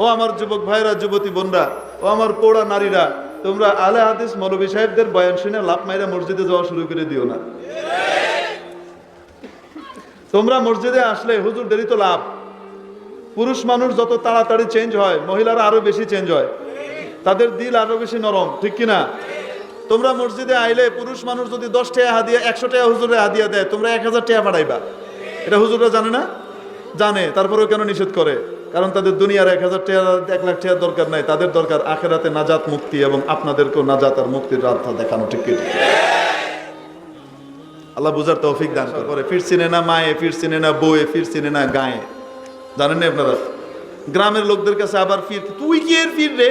ও আমার যুবক ভাইরা, যুবতী বোনরা, ও আমার পোড়া নারীরা, তোমরা আলে হাদিস মৌলভী সাহেবদের বয়ান শুনে লাফ মাইরা মসজিদে যাওয়া শুরু করে দিও না। তোমরা মসজিদে আসলে হুজুর দেরি তো লাভ। পুরুষ মানুষ যত তাড়াতাড়ি চেঞ্জ হয়, মহিলারা আরো বেশি চেঞ্জ হয়, তাদের দিল আরো বেশি নরম, ঠিক কিনা? তোমরা মসজিদে আইলে পুরুষ মানুষ যদি 10 টাকা হাদিয়া, 100 টাকা হুজুরে হাদিয়া দেয়, তোমরা 1000 টাকা পাঠাইবা। এটা হুজুররা জানে না? জানে, তারপরেও কেন নিষেধ করে? কারণ তাদের দুনিয়ার 1000 টাকা 1 লাখ টাকার দরকার নাই, তাদের দরকার আখেরাতে নাজাত মুক্তি, এবং আপনাদেরকেও নাজাত আর মুক্তির রাস্তা দেখানো, ঠিক কিনা? আল্লাহ বুঝার তৌফিক দান করে। ফির চিনে না মায়ে, ফির চিনে না বউয়ে, ফির চিনে না গায়ে। জানেন না আপনারা? গ্রামের লোকদের কাছে আবার ফির, তুই কি এর ফির রে?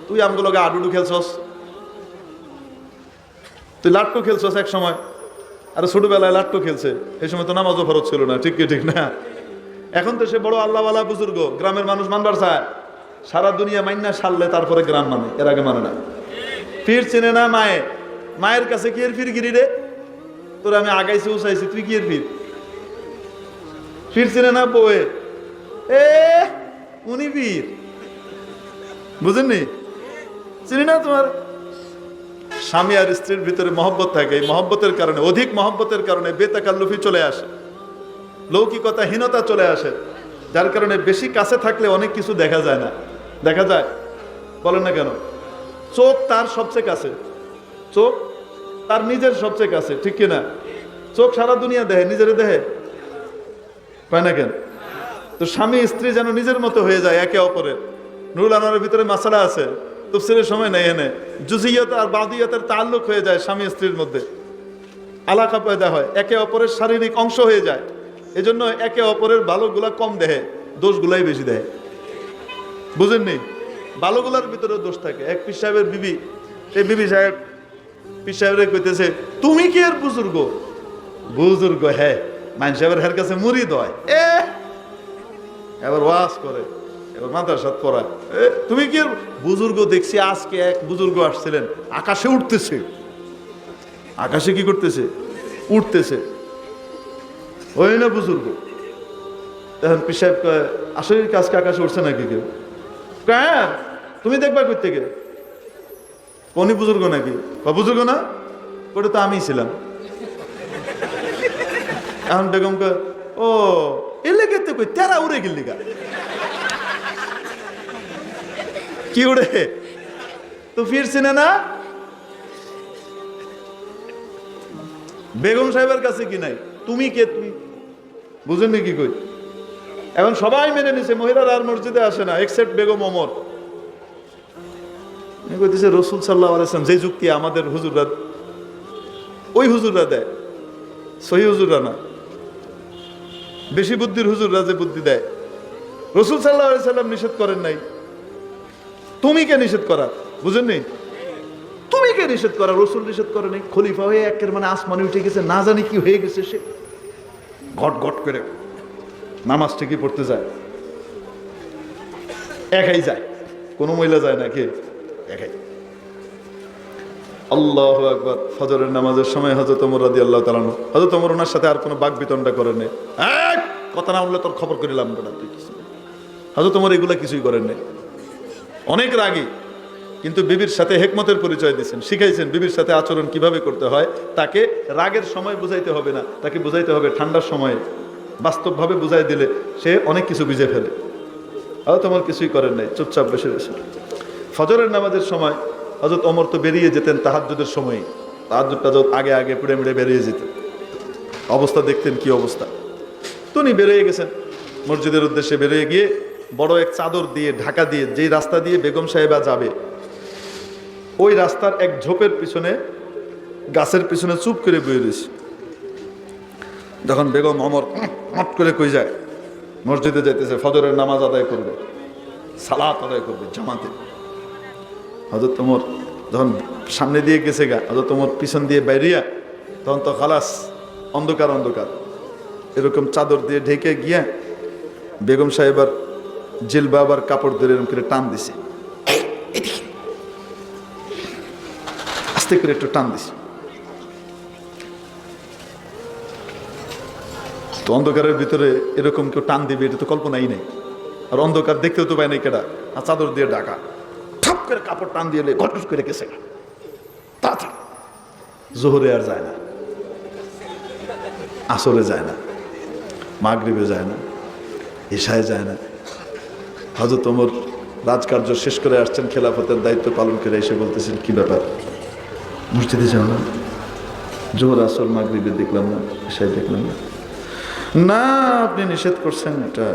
তুই আমগুলোকে আডুডু খেলছস, তুই লাট্টু খেলছস এক সময়, আর ছোটবেলায় লাট্টু খেলছে, এই সময় তো নামাজও ফরজ ছিল না, ঠিক কি ঠিক না? এখন তো সে বড় আল্লাহওয়ালা বুজুর্গ, গ্রামের মানুষ মানবার চায়, সারা দুনিয়া মাইন্না সারলে তারপরে গ্রাম মানে, এর আগে মানে না। ফির চিনে না মায়ে, মায়ের কাছে কি এর ফির গিরি রে? তোর আমি আগাইছি উচাইছি, তুই কি এর ফির? ফির চিনে না বউয়ে, উনি বীর, বুঝেননি? চিনি না তোমার? স্বামী আর স্ত্রীর ভিতরে মহব্বত থাকে, এই মহব্বতের কারণে, অধিক মহব্বতের কারণে বেতাকাল্লুফি চলে আসে, লৌকিকতাহীনতা চলে আসে, যার কারণে বেশি কাছে থাকলে অনেক কিছু দেখা যায় না। দেখা যায়? বলেন না কেন? চোখ তার সবচেয়ে কাছে, চোখ তার নিজের সবচেয়ে কাছে, ঠিক কিনা? চোখ সারা দুনিয়া দেখে, নিজের দেখে পায় না কেন? তো স্বামী স্ত্রী যেন নিজের মতো হয়ে যায় একে অপরের। নুরুল আনোয়ারের ভিতরে মাসালা আছে, তাফসীরের সময় নেই, এনে জুজিয়ত আর বাদিয়তের তাল্লুক হয়ে যায় স্বামী স্ত্রীর মধ্যে, আলাকা পয়দা হয়, একে অপরের শারীরিক অংশ হয়ে যায়। এজন্য একে অপরের ভালোগুলা কম দেহে, দোষগুলাই বেশি দেয়, বুঝেননি? ভালোগুলার ভিতরে দোষ থাকে। এক পীর সাহেবের বিবি, এই বিবি সাহেব পীর সাহেবের কইতেছে, তুমি কি এর বুজুর্গ? বুজুর্গ হ্যাঁ, মান সাহেবের হের কাছে মুরিদ হয়, এবার ওয়াজ করে, এবার মাদ্রাসাত পড়ায়, তুমি কি বুজুর্গ? দেখছি আজকে এক বুজুর্গ আসছিলেন, আকাশে উঠতেছে। আকাশে কি করতেছে? উঠতেছে, ওই না বুজুর্গ। তখন পীর সাহেব কয়, আসলে আজকে আকাশে উঠছে নাকি কেউ? হ্যাঁ, তুমি দেখবা কই থেকে? কোন বুজুর্গ নাকি? বা বুজুর্গ না, ওটা তো আমিই ছিলাম। এখন বেগম কয়, ও এলে গেতে কই তেরা উড়ে গেলি গা? কি উড়ে? তো ফিরছি না? বেগম সাহেবের কাছে কি নাই? তুমি কে? তুমি বুঝেননি কি কই? এখন সবাই মেনে নিছে, মহিলারা আর মসজিদে আসে না এক্সেপ্ট বেগম ওমর। কইতেছে রাসূল সাল্লাল্লাহু আলাইহি ওয়াসাল্লাম যে যুক্তি আমাদের হুজুররা, ওই হুজুররা দেয়, সহি হুজুররা না, বেশি বুদ্ধির হুজুররা যে বুদ্ধি দেয়। রাসূল সাল্লাল্লাহু আলাইহি ওয়াসাল্লাম নিষেধ করেন নাই, তুমি কে নিষেধ করা? বুঝেননি? তুমি কে নিষেধ করা? রাসূল নিষেধ করে নাই। খলিফা হয়ে একের মানে আসমানে উঠে গেছে, না জানি কি হয়ে গেছে, সে ঘট ঘট করে নামাজ ঠিকই পড়তে যায়, একাই যায়, কোনো মহিলা যায় না, কে? একাই। আল্লাহু আকবার। ফজরের নামাজের সময় হযরত ওমর রাদিয়াল্লাহু তাআলা আনহু, হযরত ওমর ওনার সাথে আর কোনো বাকবিতণ্ডা করেন নাই। কথা না বললে তোর খবর করিলাম না তুই কিছু। হযরত ওমর এগুলা কিছুই করেন নাই, অনেক রাগী, কিন্তু বিবির সাথে হিকমতের পরিচয় দিয়েছেন, শিখাইছেন বিবির সাথে আচরণ কিভাবে করতে হয়। তাকে রাগের সময় বুঝাইতে হবে না, তাকে বুঝাইতে হবে ঠান্ডার সময়ে, বাস্তবভাবে বুঝাই দিলে সে অনেক কিছু বুঝে ফেলে। হযরত ওমর কিছুই করেন নাই, চুপচাপ বসে বসে। ফজরের নামাজের সময় হযরত ওমর তো বেরিয়ে যেতেন তাহাজ্জুদের সময়, তাহাজ্জুদটা যত আগে আগে পুড়ে মুড়ে বেরিয়ে যেতেন, অবস্থা দেখতেন কি অবস্থা। তো উনি বেরিয়ে গেছেন, মসজিদের উদ্দেশ্যে বেরিয়ে গিয়ে বড় এক চাদর দিয়ে ঢাকা দিয়ে, যেই রাস্তা দিয়ে বেগম সাহেবা যাবে, ওই রাস্তার এক ঝোপের পিছনে, গাছের পিছনে চুপ করে বয়ে রয়েছে। যখন বেগম ওমর হট করে কই যায়, মসজিদে যাইতেছে, ফজরের নামাজ আদায় করবে, সালাত আদায় করবে জামাতে। হযরত ওমর যখন সামনে দিয়ে গেছে গা, হযরত ওমর পিছন দিয়ে বাইরিয়া, তখন তো খালাস অন্ধকার অন্ধকার, এরকম চাদর দিয়ে ঢেকে গিয়া বেগম সাহেবার জিলবাবার কাপড় ধরে এরকম করে টান দিছে, আস্তে করে একটু টান দিছে। তো অন্ধকারের ভিতরে এরকম কেউ টান দিবে এটা তো কল্পনাই নেই। আর অন্ধকার দেখতেও তো পায় নাই কেডা, আর চাদর দিয়ে ঢাকা, ঠাপ করে কাপড় টান দিয়ে ঘটঘট করে গেছে। তাড়াতাড়ি জোহরে আর যায় না, আসরে যায় না, মাগরিবে যায় না, ইশায় যায় না। হযরত ওমর রাজকার্য শেষ করে আসছেন, খেলাফতের দায়িত্ব পালন করে এসে বলতেছেন, কি ব্যাপার মসজিদে যাও না? জোহর আসর মাগরিবে দেখলাম না, ইশায় দেখলাম না। না, আপনি নিষেধ করছেন, এটা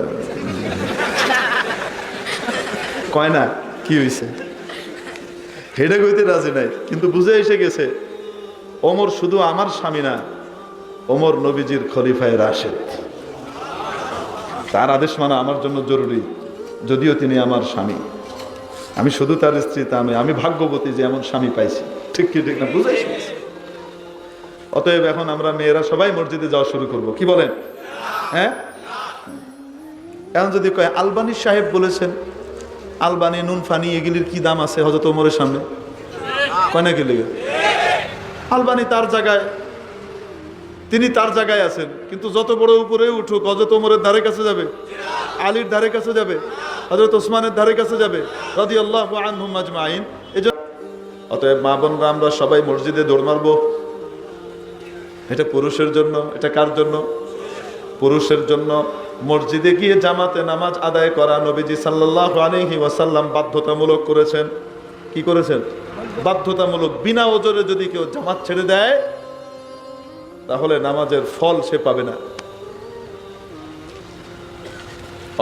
কয় না কি হয়েছে, হেডে কইতে রাজি নাই, কিন্তু বুঝে এসে গেছে ওমর শুধু আমার স্বামী না, ওমর নবীজির খলিফায়ে রাশেদ, তার আদেশ মানা আমার জন্য জরুরি। যদিও তিনি আমার স্বামী, আমি শুধু তার স্ত্রী তা নয়, আমি ভাগ্যবতী যে এমন স্বামী পাইছি। ঠিক কি ঠিক না? বুঝে এসে গেছে। অতএব এখন আমরা মেয়েরা সবাই মসজিদে যাওয়া শুরু করব, কি বলেন? হ্যাঁ, এখন যদি কয় আলবানী সাহেব বলেছেন, আলবানি নুন ফানি এগুলির কি দাম আছে হযরত ওমরের সামনে? কয় না কি লেগে? আলবানি তার জায়গায়, তিনি তার জায়গায় আছেন, কিন্তু যত বড় উপরে উঠুক হযরত ওমরের ধারে কাছে যাবে, আলীর ধারে কাছে যাবে, হযরত ওসমানের ধারে কাছে যাবে রাদিয়াল্লাহু আনহুম আজমাইন। এজন্য অতএব মা বোনরা, আমরা সবাই মসজিদে দৌড় মারবো। এটা পুরুষের জন্য। এটা কার জন্য? পুরুষের জন্য। মসজিদে গিয়ে জামাতে নামাজ আদায় করা নবীজি সাল্লাল্লাহু আলাইহি ওয়াসাল্লাম বাধ্যতামূলক করেছেন। কি করেছেন? বাধ্যতামূলক। বিনা ওজরে যদি কেউ জামাত ছেড়ে দেয় তাহলে নামাজের ফল সে পাবে না।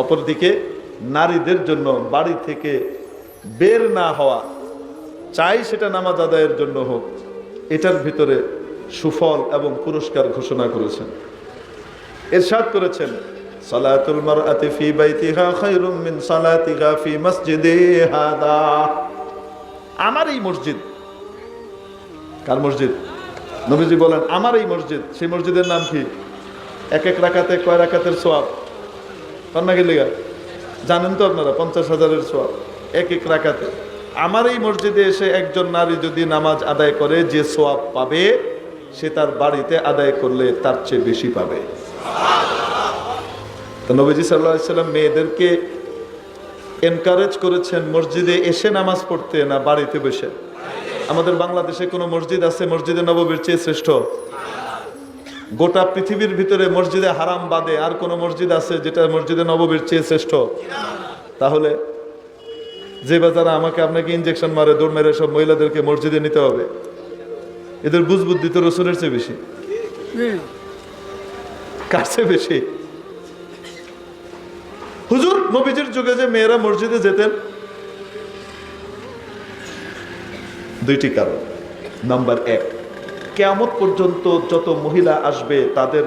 অপরদিকে নারীদের জন্য বাড়ি থেকে বের না হওয়া, চাই সেটা নামাজ আদায়ের জন্য হোক, এটার ভিতরে সুফল এবং পুরস্কার ঘোষণা করেছেন। ইরশাদ করেছেন, সালাতুল মারআতি ফি বাইতিহা খায়রুম মিন সালাতিহা ফি মসজিদি হাদা। আমার এই মসজিদ। কার মসজিদ? নবীজি বলেন আমার এই মসজিদ। সেই মসজিদের নাম কি? এক এক রাকাতে কয় রাকাতের সওয়াব? কন্যা কি লেগা জানেন তো আপনারা? 50,000-এর সওয়াব এক এক রাকাতে। আমার এই মসজিদে এসে একজন নারী যদি নামাজ আদায় করে, যে সওয়াব পাবে সে তার বাড়িতে আদায় করলে তার চেয়ে বেশি পাবে। তো নবীজি সাল্লাল্লাহু আলাইহি সাল্লাম মেয়েদেরকে এনকারেজ করেছেন মসজিদে এসে নামাজ পড়তে, না বাড়িতে বসে? আমাদের বাংলাদেশে কোনো মসজিদ আছে মসজিদে নববীর চেয়ে শ্রেষ্ঠ? গোটা পৃথিবীর ভিতরে মসজিদে হারাম বাদে আর কোনো মসজিদ আছে যেটা মসজিদে নববীর চেয়ে শ্রেষ্ঠ? তাহলে যে বাজারা আমাকে আপনাকে ইনজেকশন মারে, দৌড় মেরে সব মহিলাদেরকে মসজিদে নিতে হবে, এদের বুঝবুদ্ধি তো রসুলের চেয়ে বেশি। কার চেয়ে বেশি? হুজুর নবীজির যুগে যে মেয়েরা মসজিদে যেতেন, দুইটি কারণ। নাম্বার 1, কিয়ামত পর্যন্ত যত মহিলা আসবে তাদের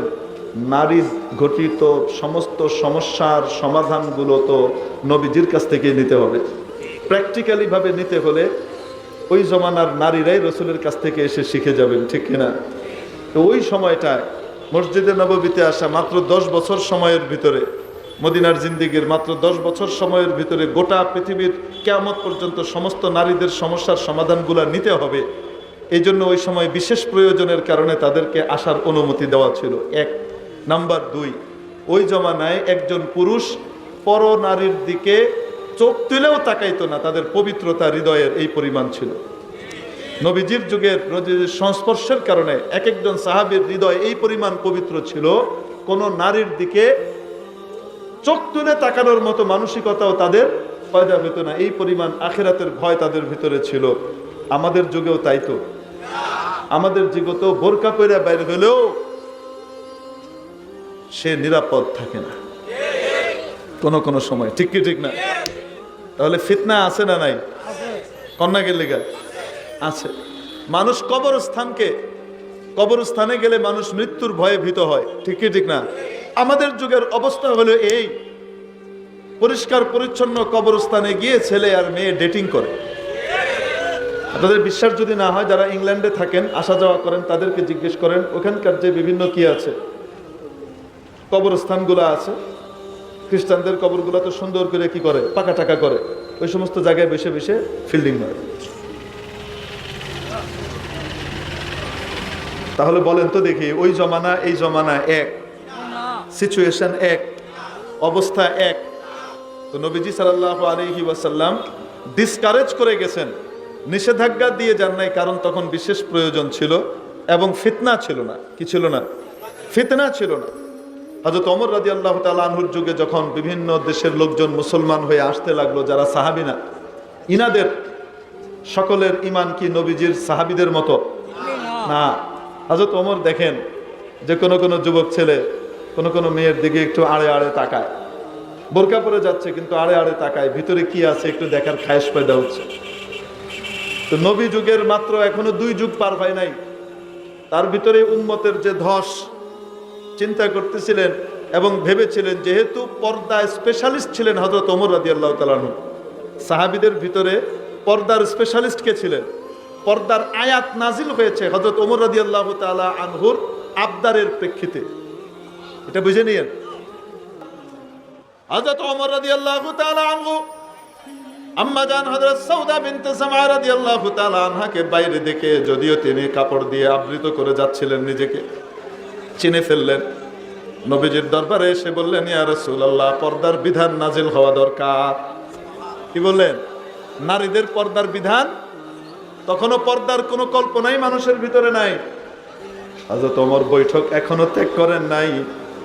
নারী ঘটিত সমস্ত সমস্যার সমাধানগুলো তো নবীজির কাছ থেকে নিতে হবে। প্র্যাকটিক্যালি ভাবে নিতে হলে ওই জমানার নারীরাই রসুলের কাছ থেকে এসে শিখে যাবেন, ঠিক কিনা? তো ওই সময়টায় মসজিদে নববীতে আসা মাত্র 10 বছর সময়ের ভিতরে, মদিনার জিন্দিগির মাত্র 10 বছর সময়ের ভিতরে গোটা পৃথিবীর কিয়ামত পর্যন্ত সমস্ত নারীদের সমস্যার সমাধানগুলো নিতে হবে। এই জন্য ওই সময় বিশেষ প্রয়োজনের কারণে তাদেরকে আসার অনুমতি দেওয়া ছিল। 1 নাম্বার 2, ওই জমানায় একজন পুরুষ পর নারীর দিকে চোখ তুলেও তাকাইতো না, তাদের পবিত্রতা হৃদয়ের এই পরিমাণ ছিল। নবীজির যুগের সংস্পর্শের কারণে এক একজন সাহাবীর হৃদয় এই পরিমাণ পবিত্র ছিল, কোন নারীর দিকে চোখ তুলে তাকানোর মতো মানসিকতাও তাদের পয়দা হতো না। এই পরিমাণ আখিরাতের ভয় তাদের ভিতরে ছিল। আমাদের যুগেও তাই তো। আমাদের যুগে তো বোরকা পরে বাইরে হলেও সে নিরাপদ থাকে না কোন সময়, ঠিক কি ঠিক না? তাহলে ফিতনা আছে না নাই? কন্যা গেলে আছে। মানুষ কবরস্থানে গেলে মানুষ মৃত্যুর ভয়ে ভীত হয়, ঠিক কি ঠিক না? আমাদের যুগের অবস্থা হলো এই, পরিষ্কার পরিচ্ছন্ন কবরস্থানে গিয়ে ছেলে আর মেয়ে ডেটিং করে। আপনাদের বিশ্বাস যদি না হয়, যারা ইংল্যান্ডে থাকেন, আসা যাওয়া করেন, তাদেরকে জিজ্ঞেস করেন ওখানকার যে বিভিন্ন কি আছে কবরস্থানগুলো আছে, খ্রিস্টানদের কবরগুলো তো সুন্দর করে কি করে, পাকা টাকা করে, ওই সমস্ত জায়গায় বসে বসে ফিল্ডিং করে। তাহলে বলেন তো দেখি, ওই জমানা এই জমানা এক, সিচুয়েশন এক, অবস্থা এক। তো নবীজি সাল্লাল্লাহু আলাইহি ওয়াসাল্লাম ডিসকারেজ করে গেছেন, নিষেধাজ্ঞা দিয়ে যান নাই, কারণ তখন বিশেষ প্রয়োজন ছিল এবং ফিতনা ছিল না। কি ছিল না? ফিতনা ছিল না। হযরত ওমর রাদিয়াল্লাহু তাআলা আনহুর যুগে যখন বিভিন্ন দেশের লোকজন মুসলমান হয়ে আসতে লাগলো, যারা সাহাবী না, ইনাদের সকলের ঈমান কি নবীজির সাহাবীদের মতো না। হযরত ওমর দেখেন যে কোনো যুবক ছেলে কোনো মেয়ের দিকে একটু আড়ে আড়ে তাকায়, বোরকা পরে যাচ্ছে কিন্তু আড়ে আড়ে তাকায়, ভিতরে কি আছে একটু দেখার খায়েশ পয়দা হচ্ছে। তো নবী যুগের মাত্র এখনো 2 যুগ পার হয় নাই, তার ভিতরে উম্মতের যে ধস চিন্তা করতেছিলেন এবং ভেবেছিলেন, যেহেতু পর্দা স্পেশালিস্ট ছিলেন হযরত ওমর রাদিয়াল্লাহু তাআলা আনহু, সাহাবীদের ভিতরে পর্দার স্পেশালিস্ট কে ছিলেন? পর্দার আয়াত নাজিল হয়েছে হযরত ওমর রাদিয়াল্লাহু তাআলা আনহুর আবদারের প্রেক্ষিতে। এটা বুঝে নিয়েন। হযরত ওমর রাদিয়াল্লাহু তাআলা আনহু আম্মা জান হযরত সাউদা বিনতে জামআ রাদিয়াল্লাহু তাআলা আনহাকে বাইরে দেখে, যদিও তিনি কাপড় দিয়ে আবৃত করে যাচ্ছিলেন, নিজেকে চিনে ফেললেন। নবীজির দরবারে এসে বললেন, ইয়া রাসূলুল্লাহ, পর্দার বিধান নাজিল হওয়া দরকার। কি বললেন? নারীদের পর্দার বিধান, তখনও পর্দার কোনো কল্পনাই মানুষের ভিতরে নাই। হযরত ওমর বৈঠক এখনো ত্যাগ করেন নাই।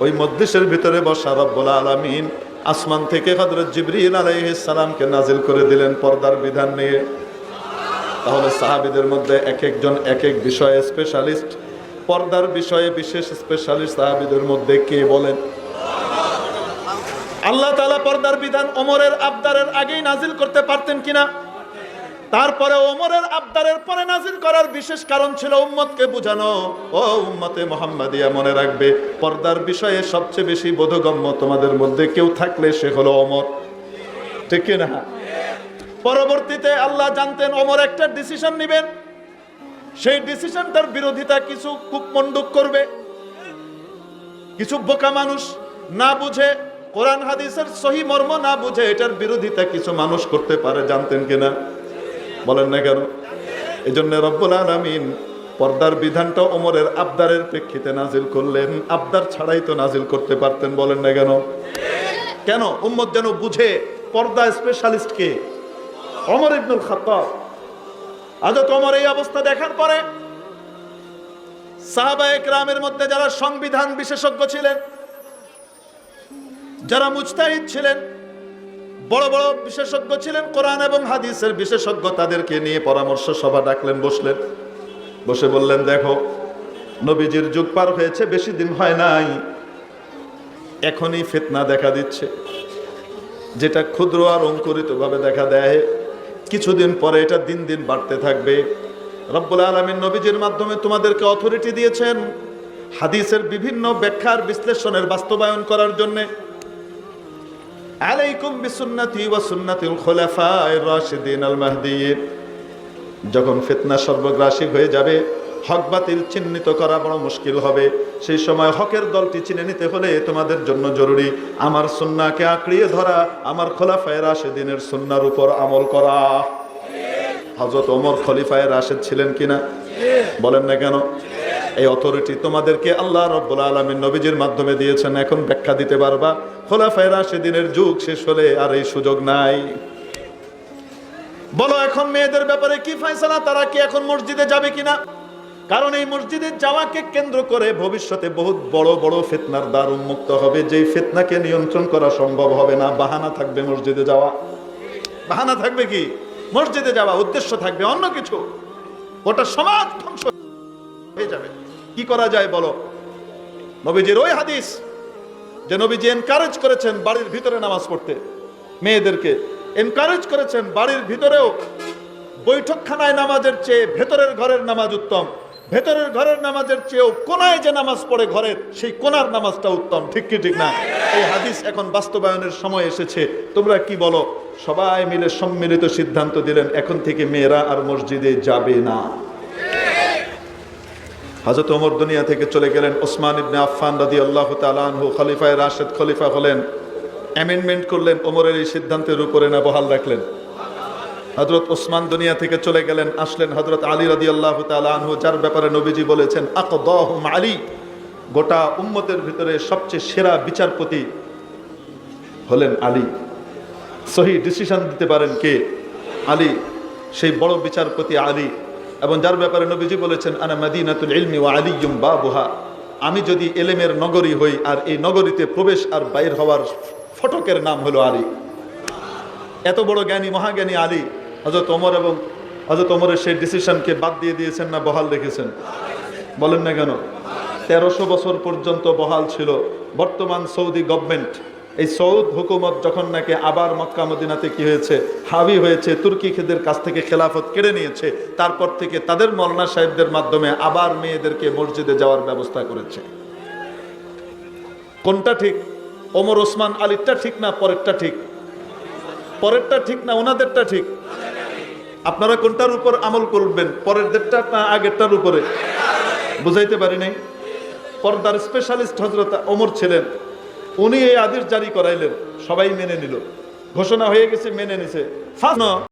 ওই মজলিসের ভিতরে বসা রব্বুল আলামিন আসমান থেকে হযরত জিবরিল আলাইহিস সালামকে নাজিল করে দিলেন পর্দার বিধান নিয়ে। তাহলে সাহাবীদের মধ্যে এক একজন এক এক বিষয়ে স্পেশালিস্ট, পর্দার বিষয়ে বিশেষ স্পেশালিস্ট সাহাবীদের মধ্যে কে বলেন? আল্লাহ তাআলা পর্দার বিধান ওমরের আবদারের আগেই নাজিল করতে পারতেন কিনা? তারপরে ওমরের আবদারের পরে নাজিল করার বিশেষ কারণ ছিল উম্মতকে বোঝানো, ও উম্মতে মুহাম্মাদিয়া, মনে রাখবে পর্দার বিষয়ে সবচেয়ে বেশি বোধগম্য তোমাদের মধ্যে কেউ থাকলে সে হলো ওমর। ঠিক কি না? পরবর্তীতে আল্লাহ জানতেন ওমর একটা ডিসিশন নেবেন, সেই ডিসিশনটার বিরোধিতা কিছু কূপমণ্ডূক করবে, কিছু বোকা মানুষ না বুঝে, কোরআন হাদিসের সহি মর্ম না বুঝে এটার বিরোধিতা কিছু মানুষ করতে পারে। জানতেন কিনা? বলেন না কেন? এই জন্য রব্বুল আলামিন পর্দার বিধানটা ওমরের আবদারের প্রেক্ষিতে নাজিল করলেন। আবদার ছাড়াই তো নাজিল করতে পারতেন। বলেন না কেন? কেন? উম্মত যেন বুঝে পর্দা স্পেশালিস্ট কে? ওমর ইবনুল খাত্তাব। হযরত ওমর এই অবস্থা দেখার পরে সাহাবায়ে কেরামের মধ্যে যারা সংবিধান বিশেষজ্ঞ ছিলেন, যারা মুজতাহিদ ছিলেন, বড় বড় বিশেষজ্ঞ ছিলেন, কোরআন এবং হাদিসের বিশেষজ্ঞ, তাদেরকে নিয়ে পরামর্শ সভা ডাকলেন। বসলেন, বসে বললেন, দেখো নবীজির যুগ পার হয়েছে, বেশি দিন হয় নাই, এখনই ফিতনা দেখা দিচ্ছে, যেটা ক্ষুদ্র আর অঙ্কুরিত ভাবে দেখা দেয়, কিছুদিন পরে এটা দিন দিন বাড়তে থাকবে। রব্বুল আলামিন নবীজির মাধ্যমে তোমাদেরকে অথরিটি দিয়েছেন হাদিসের বিভিন্ন ব্যাখ্যার বিশ্লেষণের বাস্তবায়ন করার জন্য। আলাইকুম বিসুন্নতি ওয়া সুন্নাতিল খুলাফায়ে রাশিদিন আল মাহদিয়্যিন। যখন ফিতনা সর্বগ্রাসী হয়ে যাবে, হক বাতিল চিহ্নিত করা বড় মুশকিল হবে, সেই সময় হকের দলটি চিনে নিতে হলে তোমাদের জন্য জরুরি আমার সুন্নাহকে আঁকড়িয়ে ধরা, আমার খোলাফায়ে রাশিদিনের সুন্নাহর উপর আমল করা। হযরত ওমর খলিফায়ে রাশিদ ছিলেন কিনা? বলেন না কেন? এই অথরিটি তোমাদেরকে আল্লাহ রাব্বুল আলামিন নবীজির মাধ্যমে দিয়েছেন। এখন ব্যাখ্যা দিতে পারবা। খোলাফায়ে রাশিদিনের যুগ শেষ হলে আর এই সুযোগ নাই। বলো এখন মেয়েদের ব্যাপারে কি ফয়সালা? তারা কি এখন মসজিদে যাবে কিনা? কারণ এই মসজিদে যাওয়াকে কেন্দ্র করে ভবিষ্যতে বহুত বড় বড় ফিতনার দ্বার উন্মুক্ত হবে, যেই ফিতনাকে নিয়ন্ত্রণ করা সম্ভব হবে না। বাহানা থাকবে মসজিদে যাওয়া, বাহানা থাকবে কি? মসজিদে যাওয়া, উদ্দেশ্য থাকবে অন্য কিছু। ওটা সমাজ ধ্বংস হয়ে যাবে। কি করা যায় বলো? নবীজির ওই হাদিস যে নবীজি এনকারেজ করেছেন বাড়ির ভিতরে নামাজ পড়তে, মেয়েদেরকে এনকারেজ করেছেন বাড়ির ভিতরেও বৈঠকখানায় নামাজের চেয়ে ভেতরের ঘরের নামাজ উত্তম, ভেতরের ঘরের নামাজের চেয়েও কোনায় যে নামাজ পড়ে ঘরের, সেই কোনার নামাজটা উত্তম। ঠিক কি ঠিক না? এই হাদিস এখন বাস্তবায়নের সময় এসেছে। তোমরা কি বলো? সবাই মিলে সম্মিলিত সিদ্ধান্ত দিলেন এখন থেকে মেয়েরা আর মসজিদে যাবে না। হযরত ওমর দুনিয়া থেকে চলে গেলেন। ওসমান ইবনে আফফান রাদিয়াল্লাহু তাআলা আনহু খলিফায়ে রাশিদ খলিফা হলেন। অ্যামেন্ডমেন্ট করলেন, ওমরের এই সিদ্ধান্তের উপরে না বহাল রাখলেন। হযরত ওসমান দুনিয়া থেকে চলে গেলেন, আসলেন হযরত আলী রাদিয়াল্লাহু তাআলা আনহু, যার ব্যাপারে নবীজি বলেছেন আকদাহুম আলী, গোটা উম্মতের ভিতরে সবচেয়ে সেরা বিচারপতি হলেন আলী। সহি ডিসিশন দিতে পারেন কে? আলী, সেই বড় বিচারপতি আলী, এবং যার ব্যাপারে নবীজি বলেছেন আনা মাদিনাতুল ইলমি ওয়া আলিয়্যুম বাবুহা, আমি যদি এলেমের নগরী হই আর এই নগরীতে প্রবেশ আর বাইর হওয়ার ফটকের নাম হলো আলী। এত বড় জ্ঞানী মহাজ্ঞানী আলী হযরত ওমর এবং হযরত ওমরের সেই ডিসিশনকে বাদ দিয়ে দিয়েছেন না বহাল রেখেছেন? বলেন না কেন? 1300 বছর পর্যন্ত বহাল ছিল। বর্তমান সৌদি গভর্নমেন্ট, এই সৌদ হুকুমত যখন নাকি আবার মক্কা মদিনাতে কি হয়েছে, হাবি হয়েছে, তুর্কি খেদের কাছ থেকে খেলাফত কেড়ে নিয়েছে, তারপর থেকে তাদের মৌলানা সাহেবদের মাধ্যমে আবার মেয়েদেরকে মসজিদে যাওয়ার ব্যবস্থা করেছে। কোনটা ঠিক? ওমর ওসমান আলীরটা ঠিক না পরেরটা ঠিক? পরেরটা ঠিক না ওনাদেরটা ঠিক? আপনারা কোনটার উপর আমল করবেন, পরেরদেরটা না আগেরটার উপরে? বুঝাইতে পারি নাই? পর্দার স্পেশালিস্ট হযরত ওমর ছিলেন, উনি এই আদেশ জারি করাইলেন, সবাই মেনে নিল, ঘোষণা হয়ে গেছে, মেনে নিছে।